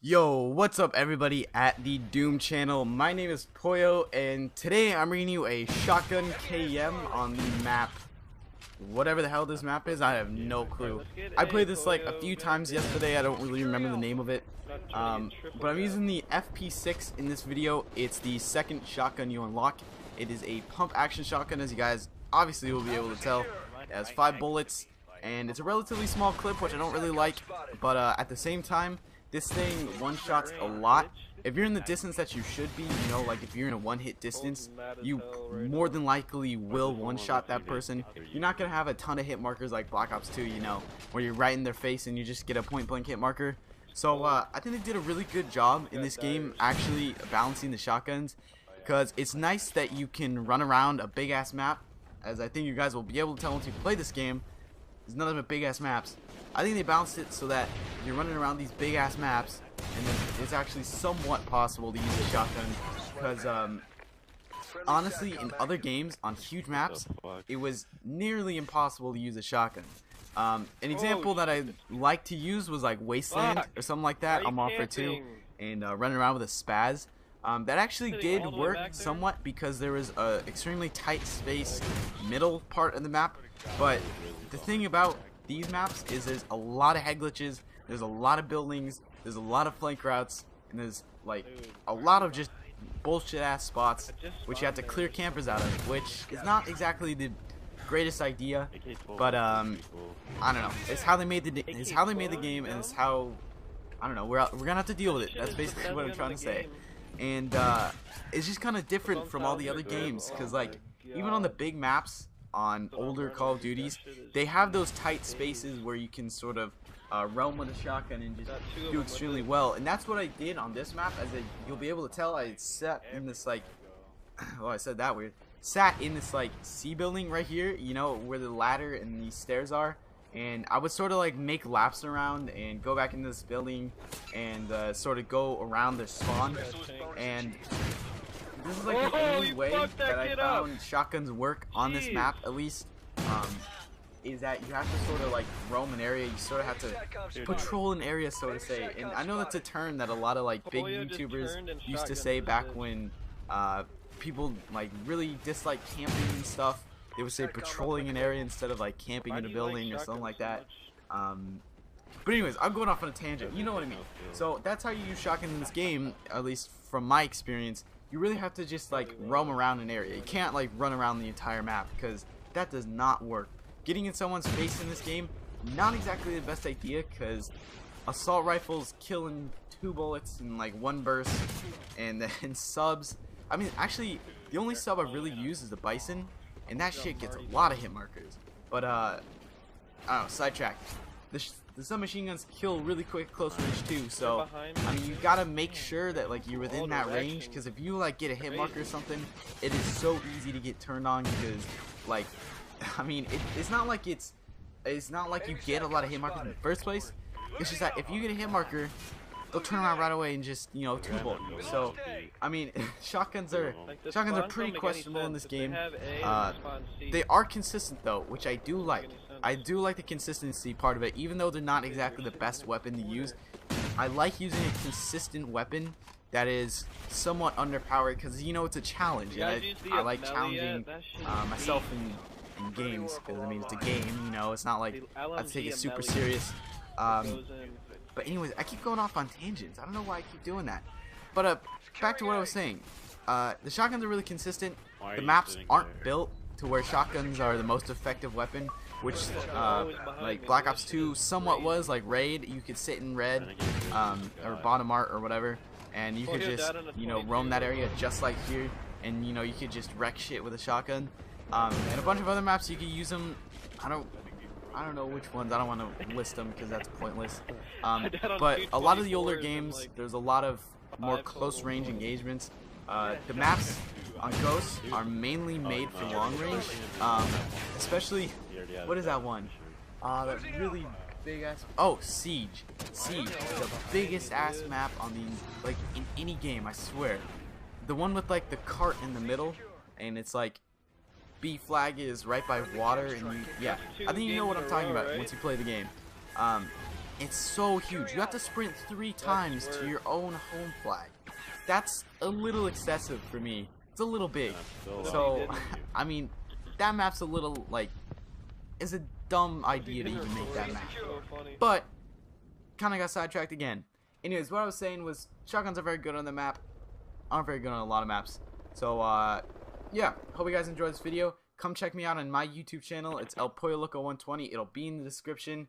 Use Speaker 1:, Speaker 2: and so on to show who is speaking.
Speaker 1: Yo, what's up everybody at the Doom channel? My name is Poyo and today I'm bringing you a shotgun KEM on the map. Whatever the hell this map is, I have no clue. I played this like a few times yesterday, I don't really remember the name of it. But I'm using the FP6 in this video. It's the second shotgun you unlock. It is a pump action shotgun, as you guys obviously will be able to tell. It has 5 bullets and it's a relatively small clip, which I don't really like, but at the same time, this thing one-shots a lot. If you're in the distance that you should be, you know, like if you're in a one-hit distance, you more than likely will one-shot that person. You're not going to have a ton of hit markers like Black Ops 2, you know, where you're right in their face and you just get a point-blank hit marker. So I think they did a really good job in this game actually balancing the shotguns, because it's nice that you can run around a big-ass map, as I think you guys will be able to tell once you play this game. There's none of them big-ass maps. I think they balanced it so that you're running around these big ass maps and then it's actually somewhat possible to use a shotgun, because honestly in other games on huge maps it was nearly impossible to use a shotgun. An example that I like to use was like Wasteland or something like that. I'm off for 2 and running around with a spaz. That actually did work somewhat because there was a extremely tight space middle part of the map, but the thing about these maps is there's a lot of head glitches, there's a lot of buildings, there's a lot of flank routes, and there's like a lot of just bullshit ass spots which you have to clear campers out of, which is not exactly the greatest idea, but I don't know, it's how they made the game, and it's how, I don't know, we're gonna have to deal with it. That's basically what I'm trying to say. And it's just kind of different from all the other games, because like even on the big maps on older Call of Duties, they have those tight spaces where you can sort of roam with a shotgun and just do extremely well. And that's what I did on this map. You'll be able to tell, I sat in this like, well, I said that weird, sat in this like C building right here, you know, where the ladder and these stairs are, and I would sort of like make laps around and go back into this building and sort of go around the spawn. And this is like the only way that I found shotguns work on this map, at least, is that you have to sort of like roam an area, you sort of have to patrol an area, so to say. And I know that's a term that a lot of like big YouTubers used to say back when people like really dislike camping and stuff. They would say patrolling an area instead of like camping in a building or something like that. But anyways, I'm going off on a tangent, you know what I mean. So that's how you use shotgun in this game, at least from my experience. You really have to just like roam around an area. You can't like run around the entire map, because that does not work. Getting in someone's face in this game, not exactly the best idea, because assault rifles kill in 2 bullets in like 1 burst, and then subs, I mean actually the only sub I really use is the Bison, and that shit gets a lot of hit markers. But I don't know, sidetrack. The submachine guns kill really quick close range too, so I mean you gotta make sure that like you're within that range, because if you like get a hit marker or something, it is so easy to get turned on, because like I mean it's not like you get a lot of hit markers in the first place. It's just that if you get a hit marker, they'll turn around right away and just, you know, 2-bolt you. So I mean shotguns are pretty questionable in this game. They are consistent though, which I do like. I do like the consistency part of it, even though they're not exactly the best weapon to use. I like using a consistent weapon that is somewhat underpowered, because you know it's a challenge, and I like challenging myself in games, because I mean it's a game, you know, it's not like I take it super serious. But anyways, I keep going off on tangents. I don't know why I keep doing that. But back to what I was saying. The shotguns are really consistent. The maps aren't built to where shotguns are the most effective weapon, which like Black Ops 2 somewhat was, like Raid. You could sit in red or bottom art or whatever, and you could just, you know, roam that area just like here, and you know you could just wreck shit with a shotgun. And a bunch of other maps you could use them. I don't know which ones. I don't want to list them because that's pointless. But a lot of the older games, there's a lot of more close range engagements. The maps on Ghost are mainly made for long range, especially, what is that one? That really big ass, oh, Siege, the biggest ass map on the, like, in any game, I swear. The one with like the cart in the middle, and it's like B flag is right by water, and you, yeah, I think you know what I'm talking about once you play the game. It's so huge. You have to sprint 3 times to your own home flag. That's a little excessive for me. It's a little big. So, I mean, that map's a little, like, it's a dumb idea to even make that map. But, kind of got sidetracked again. Anyways, what I was saying was, shotguns are very good on the map. Aren't very good on a lot of maps. So, yeah, hope you guys enjoyed this video. Come check me out on my YouTube channel. It's El Pollo Loco 120. It'll be in the description.